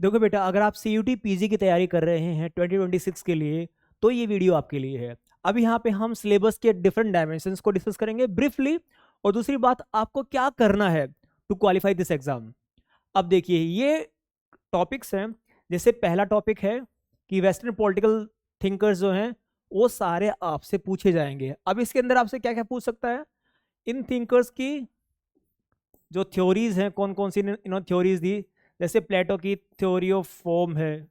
देखो बेटा, अगर आप CUT PG की तैयारी कर रहे हैं 2026 के लिए, तो ये वीडियो आपके लिए है। अब यहाँ पे हम सिलेबस के डिफरेंट डायमेंशंस को डिस्कस करेंगे ब्रीफली, और दूसरी बात आपको क्या करना है टू क्वालिफाई दिस एग्जाम। अब देखिए ये टॉपिक्स हैं। जैसे पहला टॉपिक है कि वेस्टर्न पॉलिटिकल थिंकर्स जो हैं वो सारे आपसे पूछे जाएंगे। अब इसके अंदर आपसे क्या क्या पूछ सकता है, इन थिंकर्स की जो थ्योरीज हैं, कौन कौन सी इन्होंने थ्योरीज दी। जैसे प्लेटो की थ्योरी ऑफ फॉर्म है,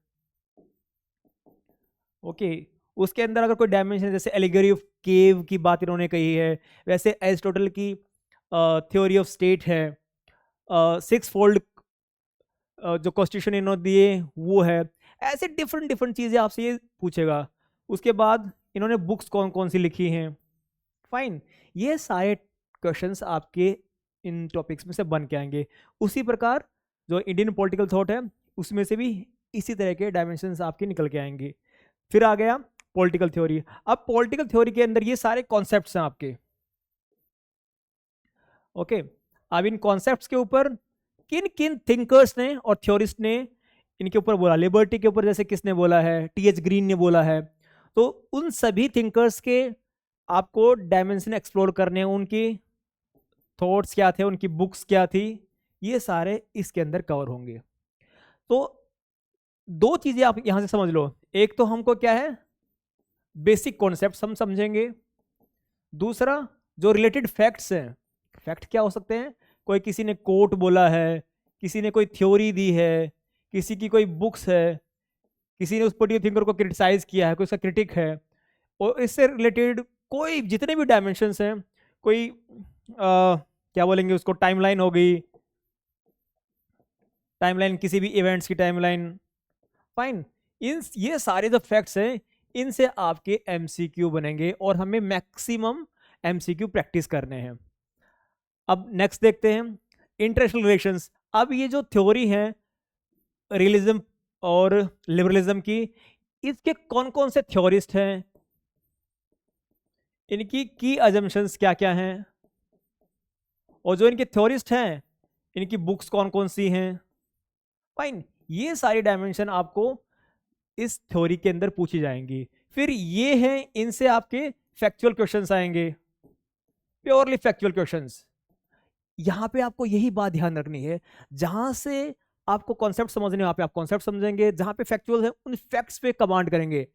ओके। उसके अंदर अगर कोई डायमेंशन, जैसे एलिगरी ऑफ केव की बात इन्होंने कही है। वैसे एरिस्टोटल की थ्योरी ऑफ स्टेट है। सिक्स फोल्ड जो कॉन्स्टिट्यूशन इन्होंने दिए वो है। ऐसे डिफरेंट डिफरेंट चीज़ें आपसे ये पूछेगा। उसके बाद इन्होंने बुक्स कौन कौन सी लिखी हैं, फाइन। ये सारे क्वेश्चंस आपके इन टॉपिक्स में से बन के आएंगे। उसी प्रकार जो इंडियन पॉलिटिकल थॉट है उसमें से भी इसी तरह के डायमेंशंस आपके निकल के आएंगे। फिर आ गया पॉलिटिकल थ्योरी। अब पॉलिटिकल थ्योरी के अंदर ये सारे कॉन्सेप्ट्स हैं आपके, ओके। अब इन कॉन्सेप्ट्स के ऊपर किन किन थिंकर्स ने और थ्योरिस्ट ने इनके ऊपर बोला। लिबर्टी के ऊपर जैसे किसने बोला है, TH ग्रीन ने बोला है। तो उन सभी थिंकर्स के आपको डायमेंशन एक्सप्लोर करने हैं, उनकी थॉट्स क्या थे, उनकी बुक्स क्या थी, ये सारे इसके अंदर कवर होंगे। तो दो चीजें आप यहां से समझ लो। एक तो हमको क्या है, बेसिक कॉन्सेप्ट हम समझेंगे। दूसरा जो रिलेटेड फैक्ट्स हैं। फैक्ट क्या हो सकते हैं, कोई किसी ने कोट बोला है, किसी ने कोई थ्योरी दी है, किसी की कोई बुक्स है, किसी ने उस पर्टिकुलर थिंकर को क्रिटिसाइज किया है, कोई उसका क्रिटिक है, और इससे रिलेटेड कोई जितने भी डायमेंशंस हैं, कोई क्या बोलेंगे उसको, टाइमलाइन हो गई, टाइमलाइन किसी भी इवेंट्स की टाइमलाइन, फाइन। इन ये सारे जो फैक्ट्स हैं इनसे आपके MCQ बनेंगे और हमें मैक्सिमम MCQ प्रैक्टिस करने हैं। अब नेक्स्ट देखते हैं इंटरनेशनल रिलेशंस। अब ये जो थ्योरी है रियलिज्म और लिबरलिज्म की, इसके कौन कौन से थ्योरिस्ट हैं, इनकी की अजम्पशंस क्या क्या हैं, और जो इनके थ्योरिस्ट हैं इनकी बुक्स कौन कौन सी हैं, फाइन। ये सारी डायमेंशन आपको इस थ्योरी के अंदर पूछी जाएंगी। फिर ये हैं, इनसे आपके फैक्चुअल क्वेश्चंस आएंगे, प्योरली फैक्चुअल क्वेश्चंस। यहां पे आपको यही बात ध्यान रखनी है, जहां से आपको कॉन्सेप्ट समझने, वहां पे आप कॉन्सेप्ट समझेंगे, जहां पे फैक्चुअल है उन फैक्ट्स पे कमांड करेंगे,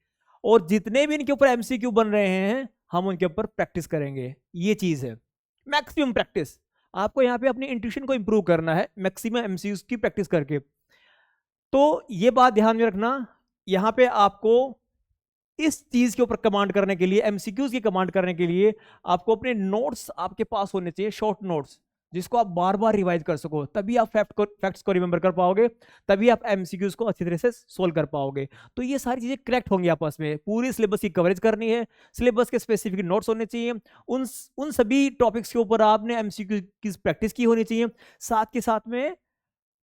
और जितने भी इनके ऊपर MCQ बन रहे हैं हम उनके ऊपर प्रैक्टिस करेंगे। ये चीज है मैक्सिमम प्रैक्टिस। आपको यहाँ पे अपनी इंट्यूशन को इंप्रूव करना है मैक्सिमम MCQs की प्रैक्टिस करके। तो ये बात ध्यान में रखना, यहाँ पे आपको इस चीज के ऊपर कमांड करने के लिए, MCQs की कमांड करने के लिए आपको अपने नोट्स आपके पास होने चाहिए, शॉर्ट नोट्स, जिसको आप बार बार रिवाइज कर सको। तभी आप फैक्ट्स को रिमेंबर कर पाओगे, तभी आप MCQs को अच्छी तरह से सोल्व कर पाओगे। तो ये सारी चीजें करेक्ट होंगी आपस में। पूरी सिलेबस की कवरेज करनी है, सिलेबस के स्पेसिफिक नोट्स होने चाहिए, उन सभी टॉपिक्स के ऊपर आपने MCQ की प्रैक्टिस की होनी चाहिए। साथ के साथ में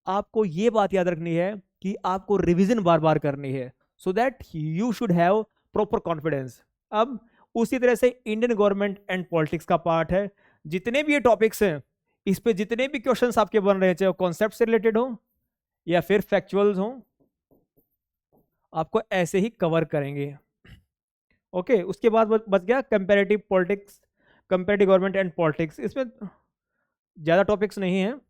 आपको ये बात याद रखनी है कि आपको रिविजन बार बार करनी है, so that you should have proper confidence. अब उसी तरह से इंडियन गवर्नमेंट एंड पॉलिटिक्स का पार्ट है। जितने भी ये टॉपिक्स हैं इस पे जितने भी क्वेश्चंस आपके बन रहे हैं, चाहे वो कॉन्सेप्ट से रिलेटेड हो या फिर फैक्चुअल्स हो, आपको ऐसे ही कवर करेंगे, ओके। उसके बाद बच गया comparative politics, comparative government and politics. इसमें ज़्यादा टॉपिक्स नहीं हैं,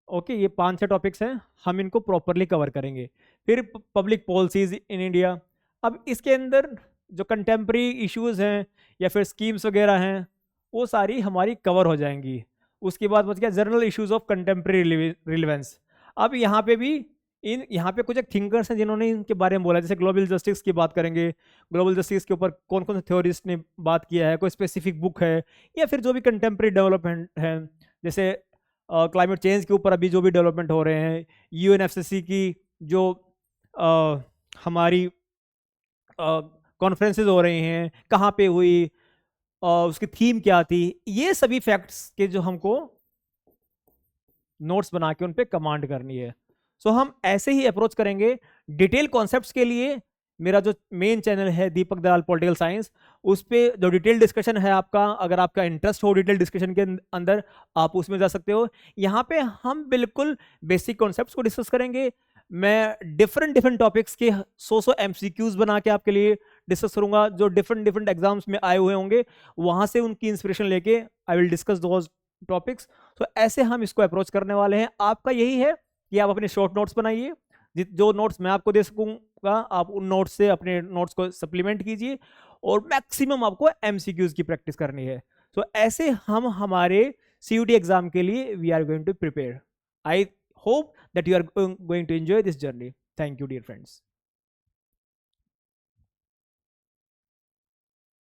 ओके। ये 5-6 टॉपिक्स हैं, हम इनको प्रॉपरली कवर करेंगे। फिर पब्लिक पॉलिसीज इन इंडिया। अब इसके अंदर जो कंटेम्प्रेरी इश्यूज हैं या फिर स्कीम्स वगैरह हैं वो सारी हमारी कवर हो जाएंगी। उसके बाद बच गया general issues of contemporary relevance. अब यहाँ पे भी यहाँ पे कुछ एक थिंकर्स हैं जिन्होंने इनके बारे में बोला। जैसे ग्लोबल जस्टिस की बात करेंगे, ग्लोबल जस्टिस के ऊपर कौन कौन से थ्योरिस्ट ने बात किया है, कोई स्पेसिफिक बुक है, या फिर जो भी कंटेम्प्रेरी डेवलपमेंट है, जैसे क्लाइमेट चेंज के ऊपर अभी जो भी डेवलपमेंट हो रहे हैं, UNFCCC की जो हमारी कॉन्फ्रेंसेज हो रही हैं, कहाँ पे हुई, उसकी थीम क्या थी, ये सभी फैक्ट्स के जो हमको नोट्स बना के उन पे कमांड करनी है। सो हम ऐसे ही अप्रोच करेंगे। डिटेल कॉन्सेप्ट्स के लिए मेरा जो मेन चैनल है दीपक दलाल पॉलिटिकल साइंस, उस पर जो डिटेल डिस्कशन है आपका, अगर आपका इंटरेस्ट हो डिटेल डिस्कशन के अंदर, आप उसमें जा सकते हो। यहाँ पे हम बिल्कुल बेसिक कॉन्सेप्ट्स को डिस्कस करेंगे, मैं डिफरेंट डिफरेंट टॉपिक्स के 100 MCQs बना के आपके लिए डिस्कस करूंगा, जो डिफरेंट डिफरेंट एग्जाम्स में आए हुए होंगे, वहां से उनकी इंस्पिरेशन लेके I will discuss those topics. तो ऐसे हम इसको अप्रोच करने वाले हैं। आपका यही है कि आप अपने शॉर्ट नोट्स बनाइए, जो नोट्स मैं आपको दे सकूंगा आप उन नोट्स से अपने नोट्स को सप्लीमेंट कीजिए, और मैक्सिमम आपको MCQs की प्रैक्टिस करनी है। तो ऐसे हम हमारे CUT एग्जाम के लिए we are going to prepare. I hope that you are going to enjoy this journey. Thank you, dear friends.